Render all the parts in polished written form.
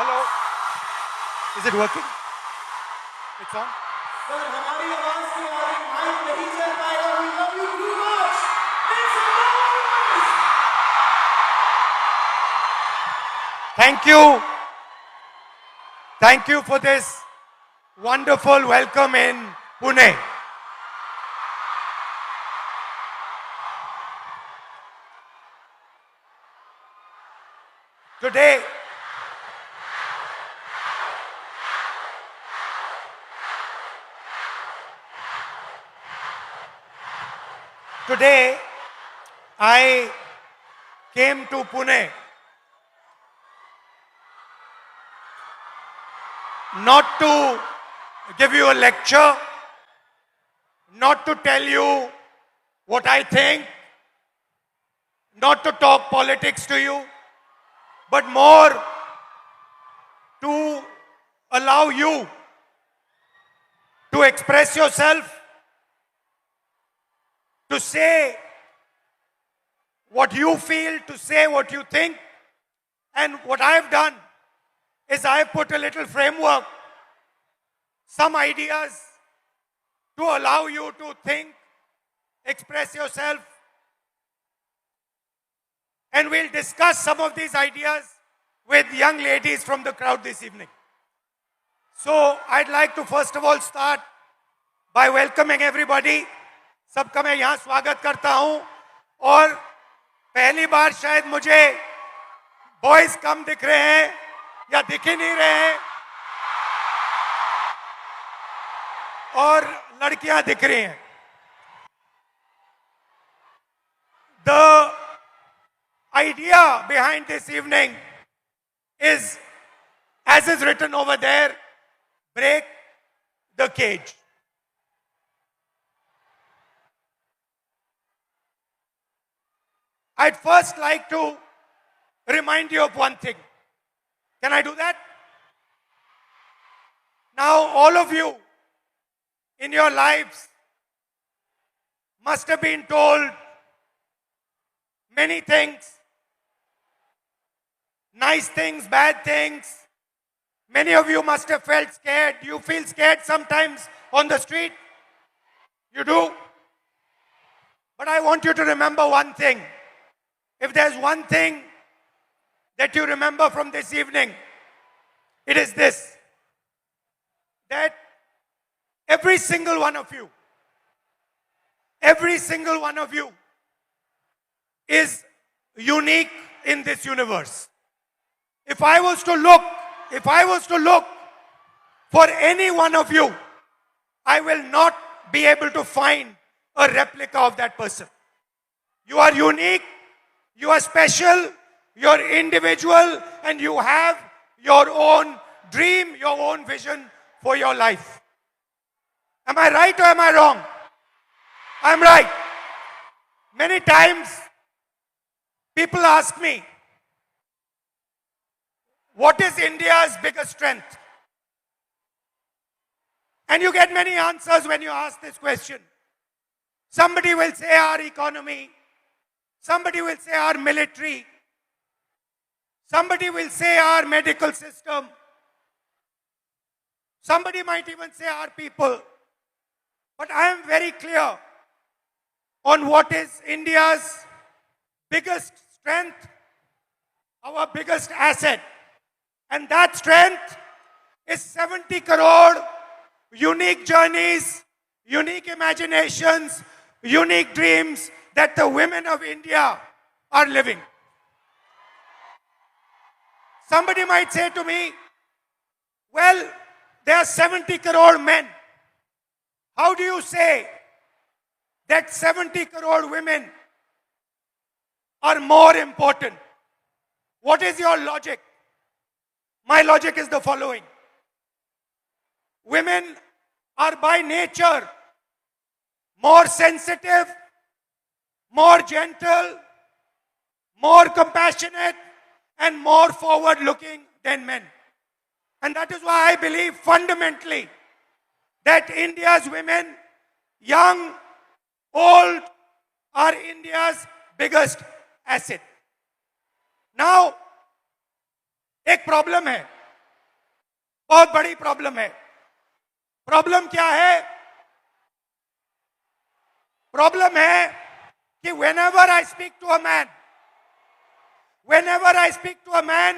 Hello. Is it working? It's on. Sir हमारी आवाज के आगे माइक नहीं चल पाएगा. We love you too much. Make some noise. Thank you. Thank you for this wonderful welcome in Pune. Today, I came to Pune not to give you a lecture, not to tell you what I think, not to talk politics to you, but more to allow you to express yourself, to say what you feel, to say what you think. And what I have done is I have put a little framework, some ideas to allow you to think, express yourself. And we'll discuss some of these ideas with young ladies from the crowd this evening. So I'd like to first of all start by welcoming everybody. सबका मैं यहाँ स्वागत करता हूँ और पहली बार शायद मुझे बॉयज कम दिख रहे हैं या दिख ही नहीं रहे हैं और लड़कियां दिख रही हैं. The idea behind this evening is, as is written over there, break the cage. I'd first like to remind you of one thing. Can I do that? Now, all of you in your lives must have been told many things, nice things, bad things. Many of you must have felt scared. You feel scared sometimes on the street? You do? But I want you to remember one thing. If there's one thing that you remember from this evening, it is this: that every single one of you is unique in this universe. If I was to look for any one of you, I will not be able to find a replica of that person. You are unique, you are special, you are individual, and you have your own dream, your own vision for your life. Am I right or am I wrong? I'm right. Many times people ask me, what is India's biggest strength? And you get many answers when you ask this question. Somebody will say our economy. Somebody will say our military. Somebody will say our medical system. Somebody might even say our people. But I am very clear on what is India's biggest strength, our biggest asset. And that strength is 70 crore unique journeys, unique imaginations, unique dreams that the women of India are living. Somebody might say to me, well, there are 70 crore men. How do you say that 70 crore women are more important? What is your logic? My logic is the following. Women are by nature more sensitive, more gentle, more compassionate, and more forward-looking than men. And that is why I believe fundamentally that India's women, young, old, are India's biggest asset. Now, एक problem है. बहुत बड़ी problem है. Problem क्या है? Problem है कि whenever I speak to a man,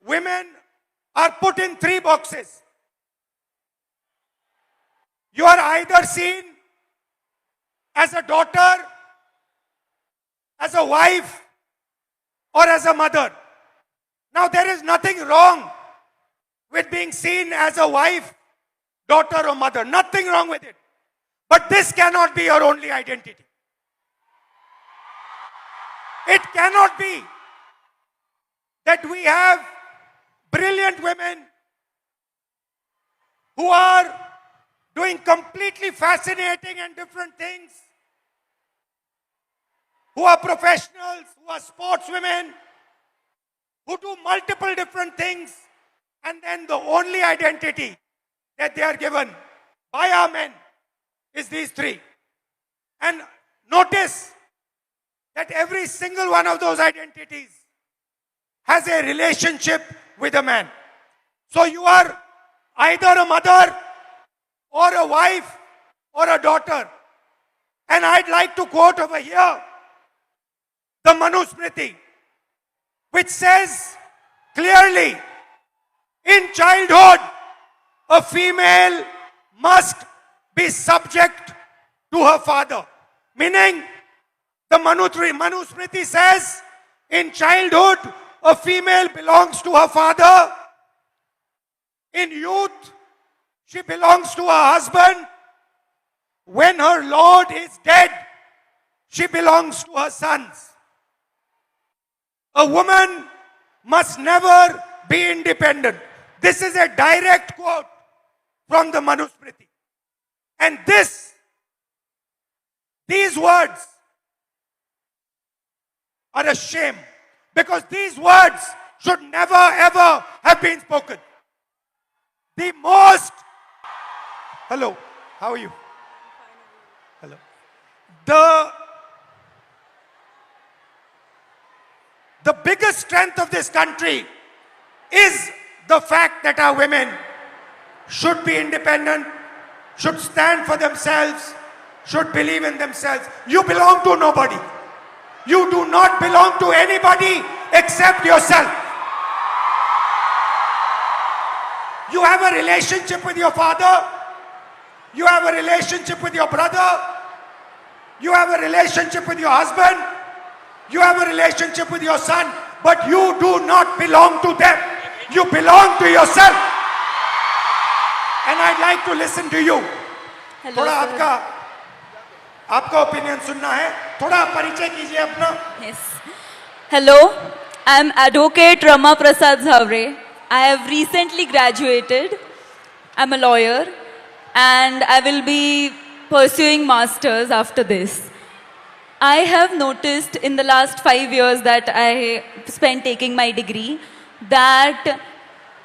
women are put in 3 boxes. You are either seen as a daughter, as a wife, or as a mother. Now, there is nothing wrong with being seen as a wife, daughter, or mother. Nothing wrong with it. But this cannot be your only identity. It cannot be that we have brilliant women who are doing completely fascinating and different things, who are professionals, who are sportswomen, who do multiple different things, and then the only identity that they are given by our men is these 3. And notice that every single one of those identities has a relationship with a man. So you are either a mother or a wife or a daughter. And I'd like to quote over here the Manusmriti, which says clearly, in childhood, a female must be subject to her father. Meaning, the Manusmriti says, in childhood, a female belongs to her father. In youth, she belongs to her husband. When her lord is dead, she belongs to her sons. A woman must never be independent. This is a direct quote from the Manusmriti. And these words are a shame, because these words should never ever have been spoken. The most... Hello, how are you? Hello. The biggest strength of this country is the fact that our women should be independent, should stand for themselves, should believe in themselves. You belong to nobody. You do not belong to anybody except yourself. You have a relationship with your father. You have a relationship with your brother. You have a relationship with your husband. You have a relationship with your son. But you do not belong to them. You belong to yourself. And I'd like to listen to you. Hello, थोड़ा sir. आपका opinion सुनना है. थोड़ा परिचय कीजिए अपना. Yes. Hello, I am Advocate Rama Prasad Zavre. I have recently graduated. I am a lawyer and I will be pursuing masters after this. I have noticed in the last 5 years that I spent taking my degree that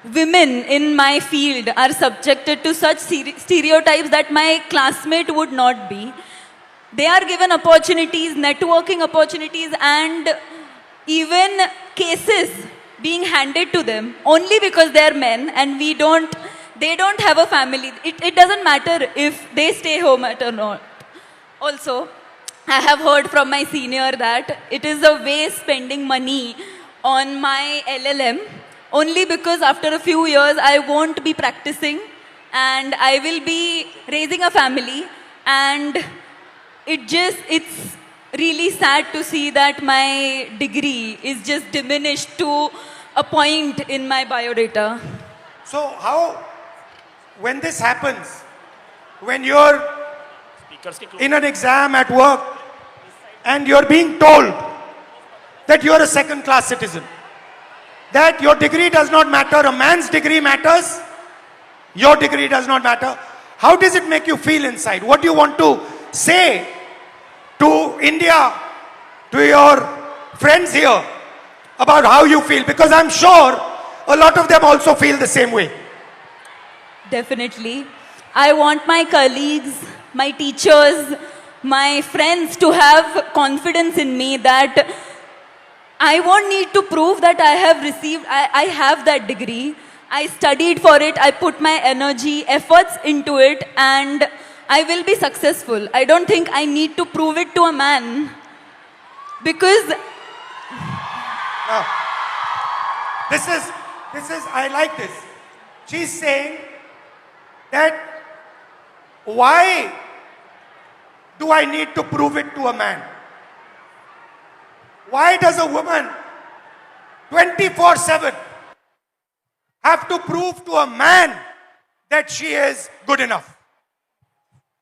women in my field are subjected to such stereotypes that my classmate would not be. They are given opportunities, networking opportunities, and even cases being handed to them only because they are men and they don't have a family. It doesn't matter if they stay home or not. Also, I have heard from my senior that it is a waste spending money on my LLM only because after a few years I won't be practicing and I will be raising a family, and it's really sad to see that my degree is just diminished to a point in my biodata. So how, when this happens, when you're in an exam at work and you're being told that you're a second-class citizen, that your degree does not matter, a man's degree matters, your degree does not matter, how does it make you feel inside? What do you want to say to India, to your friends here, about how you feel? Because I'm sure a lot of them also feel the same way. Definitely. I want my colleagues, my teachers, my friends to have confidence in me that I won't need to prove that I have received, I have that degree. I studied for it, I put my energy, efforts into it, and I will be successful. I don't think I need to prove it to a man. Because Now, this is, I like this. She's saying that why do I need to prove it to a man? Why does a woman 24/7 have to prove to a man that she is good enough?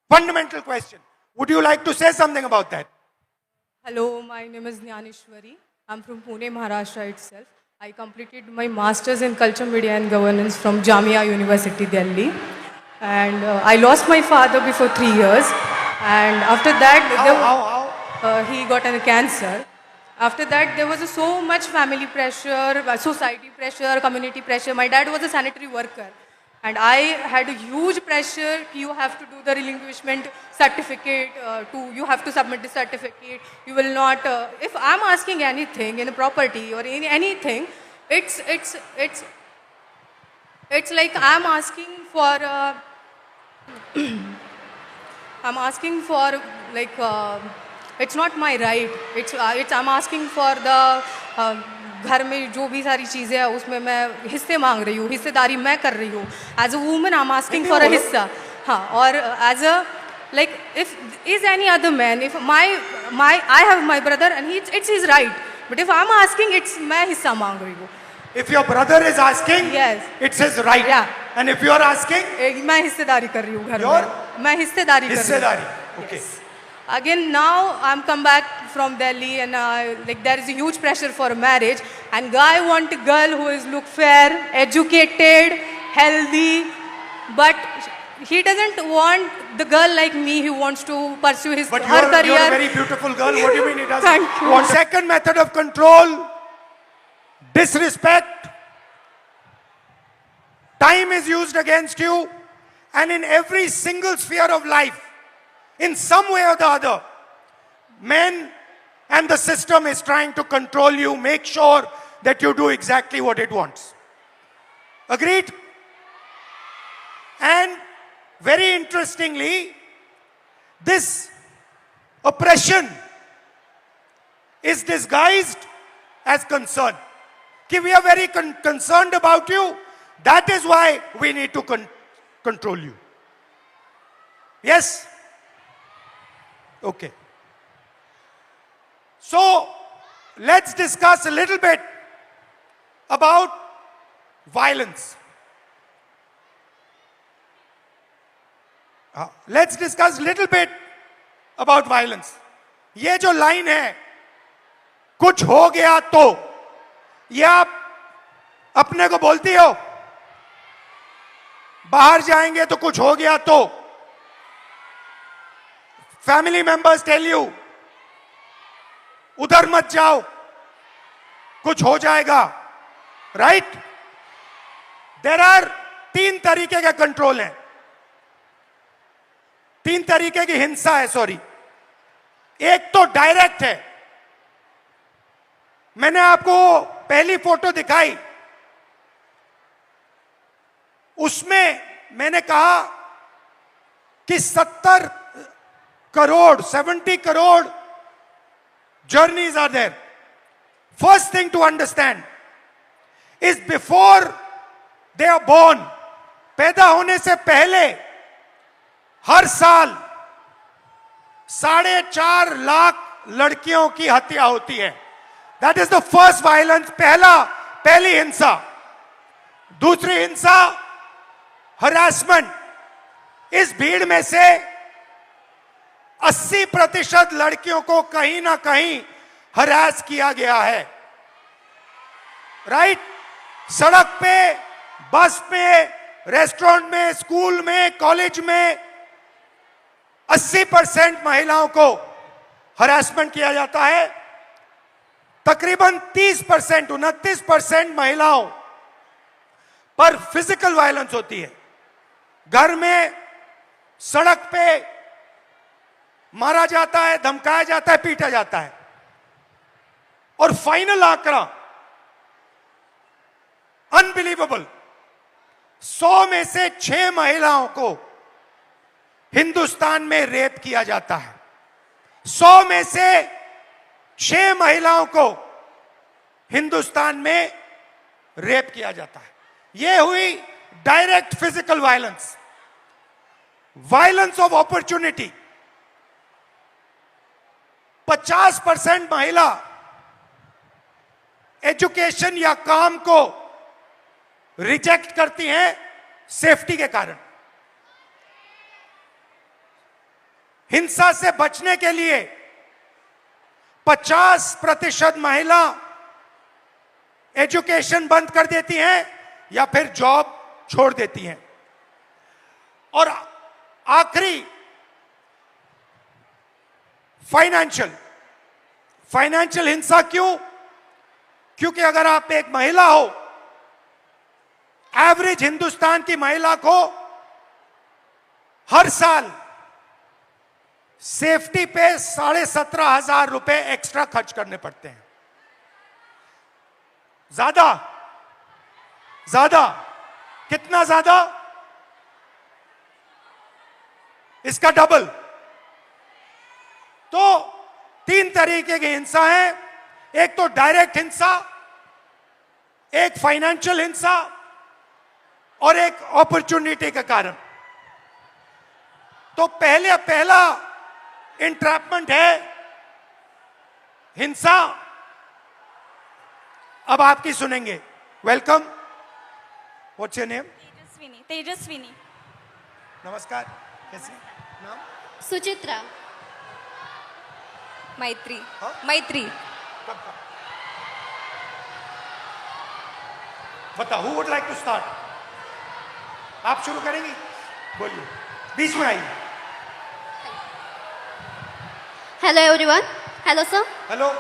Fundamental question. Would you like to say something about that? Hello, my name is Jnaneshwari. I'm from Pune, Maharashtra itself. I completed my master's in culture, media and governance from Jamia University, Delhi. And I lost my father before 3 years. And after that, he got a cancer. After that, there was so much family pressure, society pressure, community pressure. My dad was a sanitary worker. And I had a huge pressure. You have to do the relinquishment certificate. You have to submit the certificate. You will not. If I'm asking anything in a property or in anything, it's like I'm asking for. I'm asking for like. It's not my right. It's I'm asking for the. घर में जो भी सारी चीज़ें हैं उसमें मैं हिस्से मांग रही हूँ, हिस्सेदारी मैं कर रही हूँ. As a woman I am asking for a हिस्सा. हाँ, और as a like if is any other man, if my I have my brother and it's his right, but if I am asking it's मैं हिस्सा मांग रही हूँ. If your brother is asking, Yes. it's his right. Yeah. And if you are asking, मैं हिस्सेदारी कर रही हूँ घर Your- में. मैं हिस्सेदारी कर रही हूँ. हिस्सेदारी. Okay. Again, now I'm come back from Delhi and like there is a huge pressure for marriage, and guy want a girl who is look fair, educated, healthy, but he doesn't want the girl like me who wants to pursue his But her career. you're a very beautiful girl. What do you mean he doesn't? Thank you. What second method of control? Disrespect. Time is used against you, and in every single sphere of life, in some way or the other, men and the system is trying to control you, make sure that you do exactly what it wants. Agreed? And very interestingly, this oppression is disguised as concern. Ki we are very concerned about you. That is why we need to control you. Yes? Okay. So, let's discuss a little bit about violence. Let's discuss a little bit about violence. ये जो line है, कुछ हो गया तो, ये आप अपने को बोलती हो? बाहर जाएंगे तो कुछ हो गया तो? Family members tell you, उधर मत जाओ, कुछ हो जाएगा, right? There are 3 तरीके के कंट्रोल हैं, 3 तरीके की हिंसा है, सॉरी. एक तो डायरेक्ट है. मैंने आपको पहली फोटो दिखाई, उसमें मैंने कहा कि 70 crore journeys are there. First thing to understand is before they are born, पैदा होने से पहले हर साल 4.5 लाख लड़कियों की हत्या होती है. That is the first violence, पहली हिंसा. दूसरी हिंसा हरासमेंट. इस भीड़ में से 80% लड़कियों को कहीं ना कहीं हरास किया गया है, राइट? सड़क पे, बस पे, रेस्टोरेंट में, स्कूल में, कॉलेज में 80% महिलाओं को हरासमेंट किया जाता है. तकरीबन 30%, 29% महिलाओं पर फिजिकल वायलेंस होती है. घर में, सड़क पे मारा जाता है, धमकाया जाता है, पीटा जाता है. और फाइनल आंकड़ा अनबिलीवेबल, 100 में से 6 महिलाओं को हिंदुस्तान में रेप किया जाता है। 100 में से 6 महिलाओं को हिंदुस्तान में रेप किया जाता है। यह हुई direct physical violence, violence of opportunity. 50% महिला एजुकेशन या काम को रिजेक्ट करती हैं सेफ्टी के कारण। हिंसा से बचने के लिए 50% महिला एजुकेशन बंद कर देती हैं या फिर जॉब छोड़ देती हैं। और आखिरी फाइनेंशियल हिंसा क्यों? क्योंकि अगर आप एक महिला हो, एवरेज हिंदुस्तान की महिला को हर साल सेफ्टी पे 17,500 रुपए एक्स्ट्रा खर्च करने पड़ते हैं। ज्यादा कितना ज्यादा? इसका डबल। तो 3 तरीके की हिंसा है, एक तो डायरेक्ट हिंसा, एक फाइनेंशियल हिंसा और एक अपॉर्चुनिटी के कारण। तो पहला इंट्रैपमेंट है हिंसा। अब आपकी सुनेंगे। Welcome. What's your name? Tejaswini. नमस्कार, कैसे नाम? सुचित्रा। मैत्री। हाँ? मैत्री। बताओ, who would like to start? आप शुरू करेंगी? बोलिए, बीच में आइए। Hello everyone. Hello sir. Hello.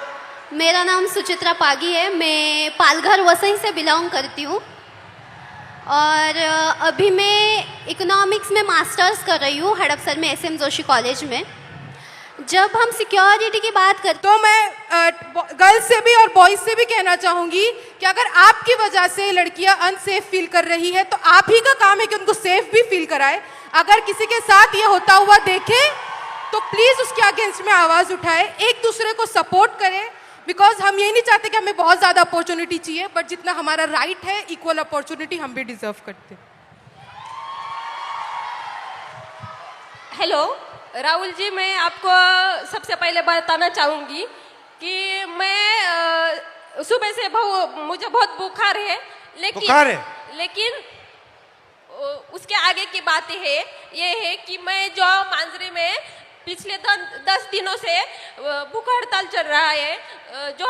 मेरा नाम सुचित्रा पागी है। मैं पालघर वसई से बिलोंग करती हूँ और अभी मैं इकोनॉमिक्स में मास्टर्स कर रही हूँ हड़पसर में SM जोशी कॉलेज में। जब हम सिक्योरिटी की बात करते तो मैं गर्ल्स से भी और बॉयज से भी कहना चाहूंगी कि अगर आपकी वजह से लड़कियां अनसेफ फील कर रही है तो आप ही का काम है कि उनको सेफ भी फील कराए। अगर किसी के साथ ये होता हुआ देखे तो प्लीज उसके अगेंस्ट में आवाज उठाए, एक दूसरे को सपोर्ट करें। बिकॉज हम ये नहीं चाहते कि हमें बहुत ज्यादा अपॉर्चुनिटी चाहिए, बट जितना हमारा राइट है इक्वल अपॉर्चुनिटी हम भी डिजर्व करते हैं। हेलो राहुल जी, मैं आपको सबसे पहले बताना चाहूँगी कि मैं सुबह से मुझे बहुत बुखार है, लेकिन उसके आगे की बात ये है कि मैं जो मांजरे में पिछले 10 दिनों से भूख हड़ताल चल रहा है, जो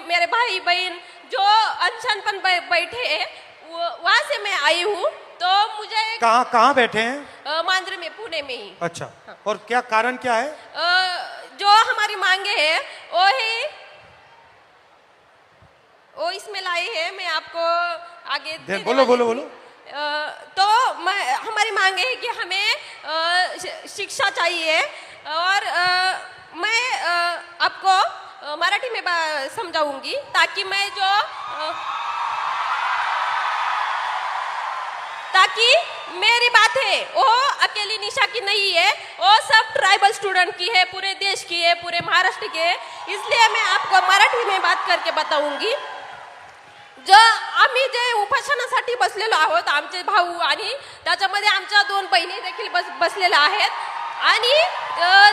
मेरे भाई बहन जो अनशन पर बैठे हैं, वहाँ से मैं आई हूँ। तो मुझे कहाँ बैठे हैं? मांजरे में, पुणे में ही। अच्छा। हाँ। और क्या कारण क्या है? जो हमारी मांगे हैं वो इसमें लाई है। मैं आपको आगे बोलो। तो हमारी मांगे है कि हमें शिक्षा चाहिए और मैं आपको मराठी में समझाऊंगी ताकि ताकि मेरी बात है वो अकेली निशा की नहीं है, वो सब ट्राइबल स्टूडेंट की है, पूरे देश की है, पूरे महाराष्ट्र की है। इसलिए मैं आपको मराठी में बात करके बताऊंगी। जो आम्ही जे उपोषणासाठी बसलेलो आहोत, आमचे भाऊ आणि त्याच्यामध्ये आमच्या 2 बहिणी देखील बसलेल्या आहेत आणि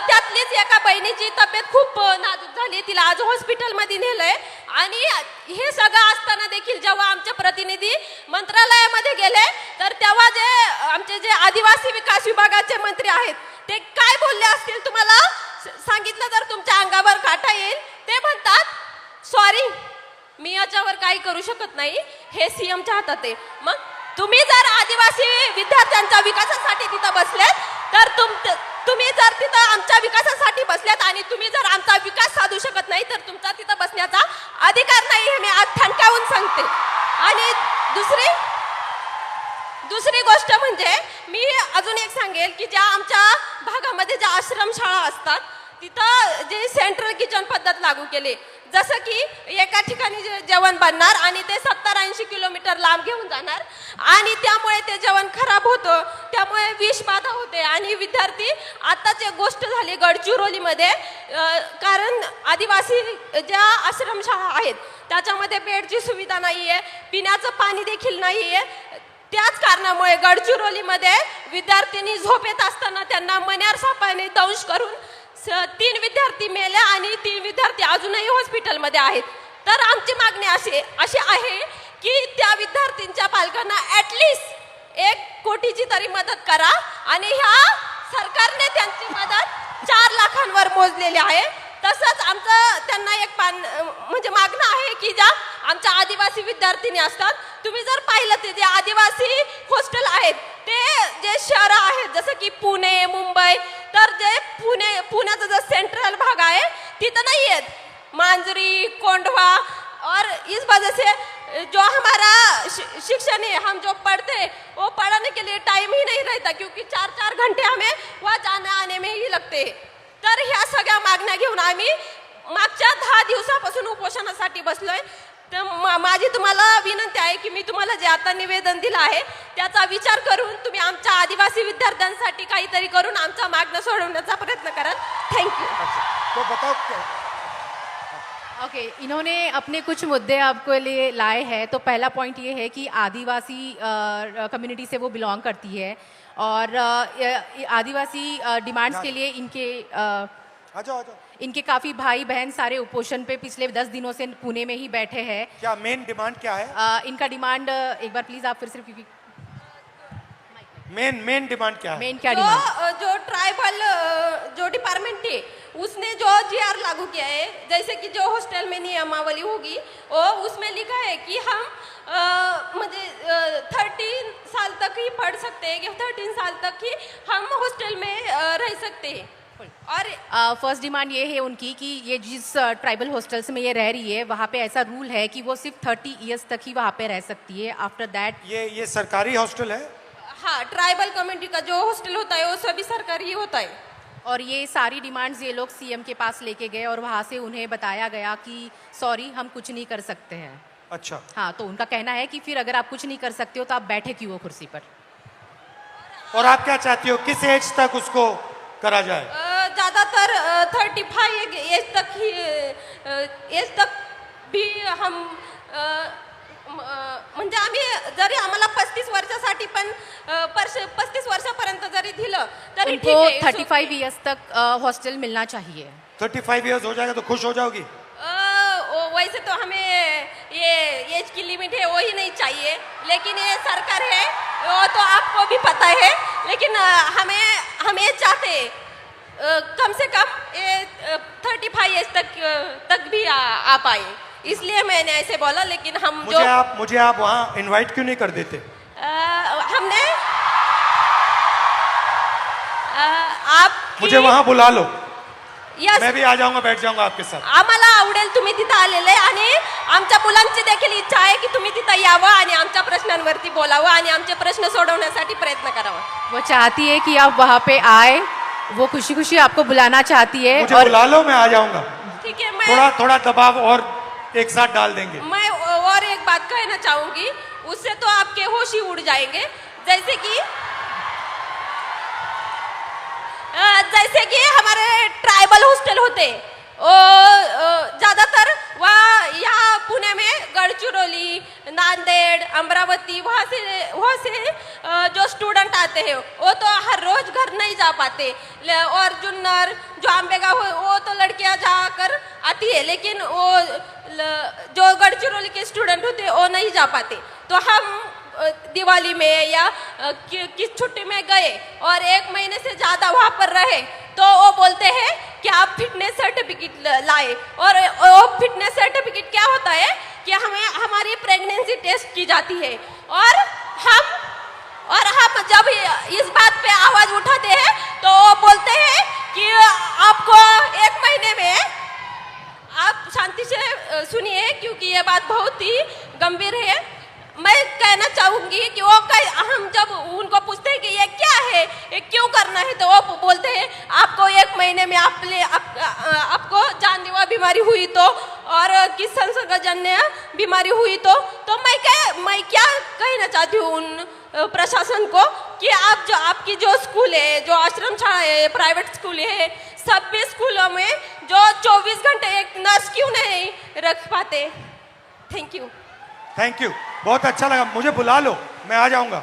त्यातलीच एका बहिणीची तब्येत खूप नाजूक झाली, तिला आज हॉस्पिटलमध्ये नेलंय। आणि हे सगळं असताना देखील जेव्हा आमचे प्रतिनिधी मंत्रालयामध्ये गेले तर तेव्हा आमचे जे आदिवासी विकास विभागाचे मंत्री आहेत ते काय बोलले असतील तुम्हाला सांगितलं तर तुमच्या अंगावर काटा येईल। ते म्हणतात सॉरी, मी याच्यावर काही करू शकत नाही, हे सीएमच्या हातात आहे। मग तुम्ही जर आदिवासी विद्यार्थ्यांच्या विकासासाठी तिथं बसलेत तर तुम्ही जर तिथं आमच्या विकासासाठी बसल्यात आणि तुम्ही जर आमचा विकास साधू शकत नाही तर तुमचा तिथं बसण्याचा अधिकार नाही, हे मी आज ठणकावून सांगते। आणि दुसरी गोष्ट म्हणजे मी अजून एक सांगेल की ज्या आमच्या भागामध्ये ज्या आश्रमशाळा असतात तिथं जे सेंट्रल किचन पद्धत लागू केली, जसं की एका ठिकाणी जेवण बनणार आणि ते 70-80 किलोमीटर लांब घेऊन जाणार आणि त्यामुळे ते जेवण खराब होतं, त्यामुळे विषबाधा होते आणि विद्यार्थी आत्ताच एक गोष्ट झाली गडचिरोलीमध्ये कारण आदिवासी ज्या आश्रमशाळा आहेत त्याच्यामध्ये बेडची सुविधा नाही आहे, पिण्याचं पाणी देखील नाही आहे. त्याच कारणामुळे गडचिरोलीमध्ये विद्यार्थ्यांनी झोपेत असताना त्यांना मण्यार सापाने दंश करून 3 विद्यार्थी मेले आणि 3 विद्यार्थी अजूनही हॉस्पिटलमध्ये आहेत. तर आमची मागणी अशी आहे की त्या विद्यार्थ्यांच्या पालकांना ॲटलिस्ट 1 कोटीची तरी मदत करा आणि ह्या सरकारने त्यांची मदत 4 लाखांवर मोजलेली आहे. तसंच आमचं त्यांना एक म्हणजे मागणं आहे की ज्या आमच्या आदिवासी विद्यार्थिनी असतात, तुम्ही जर पाहिलं ते जे आदिवासी हॉस्टेल आहेत ते जे शहरं आहेत जसं की पुणे मुंबई, तर जे पुण्याचा जो सेंट्रल भाग आहे तिथं नाही आहेत मांजरी कोंढवा. और इस वजह से जो हमारा शिक्षण है, हम जो पढ़ते हैं वो पढ़ाने के लिए टाइम ही नहीं रहता क्योंकि 4-4 घंटे हमें वहाँ जाने आने में ही लगते हैं. तर ह्या सगळ्या मागण्या घेऊन आम्ही मागच्या 10 दिवसापासून उपोषणासाठी बसलोय. तर माझी तुम्हाला विनंती आहे की मी तुम्हाला जे आता निवेदन दिलं आहे त्याचा विचार करून तुम्ही आमच्या आदिवासी विद्यार्थ्यांसाठी काहीतरी करून आमच्या मागण्या सोडवण्याचा प्रयत्न कराल. थँक्यू. तो बताओ ओके इन्होंने अपने कुछ मुद्दे आपको लिए लाए हैं. तो पहला पॉइंट ये है कि आदिवासी कम्युनिटी से वो बिलोंग करती है और आदिवासी डिमांड्स के लिए आ जाओ इनके काफ़ी भाई बहन सारे उपोषण पे पिछले 10 दिनों से पुणे में ही बैठे हैं. क्या मेन डिमांड क्या है? इनका डिमांड एक बार प्लीज़ आप फिर से क्योंकि मेन डिमांड क्या है? मेन क्या डिमांड जो ट्राइबल जो डिपार्टमेंट है उसने जो GR लागू किया है, जैसे कि जो हॉस्टल में नियमावली होगी वो उसमें लिखा है कि हम म्हणजे 13 साल तक ही पढ़ सकते हैं कि 13 साल तक ही हम हॉस्टल में रह सकते हैं. और फर्स्ट डिमांड ये है उनकी कि ये जिस ट्राइबल हॉस्टल्स में ये रह रही है वहाँ पे ऐसा रूल है कि वो सिर्फ 30 ईयर्स तक ही वहाँ पे रह सकती है. आफ्टर दैट ये सरकारी हॉस्टल है? हाँ, ट्राइबल कम्युनिटी का जो हॉस्टल होता है वो सभी सरकारी होता है. और ये सारी डिमांड्स ये लोग सीएम के पास लेके गए और वहाँ से उन्हें बताया गया कि सॉरी हम कुछ नहीं कर सकते हैं. अच्छा. हाँ, तो उनका कहना है कि फिर अगर आप कुछ नहीं कर सकते हो तो आप बैठे क्यों हो कुर्सी पर. और आप क्या चाहती हो, किस एज तक उसको करा जाए? ज़्यादातर 35 एज तक भी हम म्हणजे आम्ही जरी आम्हाला 35 वर्षासाठी पण 35 वर्षापर्यंत जरी दिलं तरी ठीक उनको आहे. 35 ईयर्स तक हॉस्टल मिलना चाहिए. 35 इयर्स हो जाएगा तो खुश हो जाओगी? वैसे तो हमें ये एज की लिमिट है वो ही नहीं चाहिए, लेकिन ये सरकार है वो तो आपको भी पता है. लेकिन हम ये चाहते हैं कम से कम ये 35 एज तक भी आ पाए, इसलिए मैंने ऐसे बोला. लेकिन हम मुझे आप वहाँ इनवाइट क्यों नहीं कर देते? हमने आप मुझे वहाँ बुला लो, यस मैं भी आ जाऊंगा, बैठ जाऊंगा आपके साथ. आम्हाला आवडेल तुम्ही तिथं आलेले आणि आमच्या मुलांची देखील इच्छा आहे की तुम्ही तिथं यावं आणि आमच्या प्रश्नांवरती बोलावं आणि आमचे प्रश्न सोडवण्यासाठी प्रयत्न करावा. वो चाहती है कि आप वहाँ पे आए, वो खुशी खुशी आपको बुलाना चाहती है. मुझे और बुला लो, मैं आ जाऊंगा. ठीक है, मैं थोड़ा दबाव और एक साथ डाल देंगे. मैं और एक बात कहना चाहूंगी, उससे तो आपके होश ही उड़ जाएंगे. जैसे कि हमारे ट्राइबल हॉस्टल होते ज़्यादातर वहाँ यहाँ पुणे में गढ़चिरौली नांदेड़ अमरावती वहाँ से जो स्टूडेंट आते हैं वो तो हर रोज घर नहीं जा पाते. और जुन्नर जो आंबेगांव वो तो लड़कियाँ जाकर आती है, लेकिन वो जो गढ़चिरौली के स्टूडेंट होते हैं वो नहीं जा पाते. तो हम दिवाली में या किस छुट्टी में गए और 1 महीने से ज़्यादा वहाँ पर रहे तो वो बोलते हैं कि आप फिटनेस सर्टिफिकेट लाए. और वो फिटनेस सर्टिफिकेट क्या होता है कि हमारी प्रेगनेंसी टेस्ट की जाती है. और हम जब इस बात पे आवाज़ उठाते हैं तो वो बोलते हैं कि आपको 1 महीने में, आप शांति से सुनिए क्योंकि ये बात बहुत ही गंभीर है. मैं कहना चाहूँगी कि हम जब उनको पूछते हैं कि ये क्या है, ये क्यों करना है, तो वो बोलते हैं आपको 1 महीने में आपको जानलेवा बीमारी हुई तो और किस संसर्गजन्य बीमारी हुई तो मैं क्या कहना चाहती हूँ उन प्रशासन को कि आप जो आपकी जो स्कूल है, जो आश्रम शाला है, प्राइवेट स्कूल है, सभी स्कूलों में जो 24 घंटे एक नर्स क्यों नहीं रख पाते? Thank you. थैंक यू, बहुत अच्छा लगा, मुझे बुला लो, मैं आ जाऊंगा।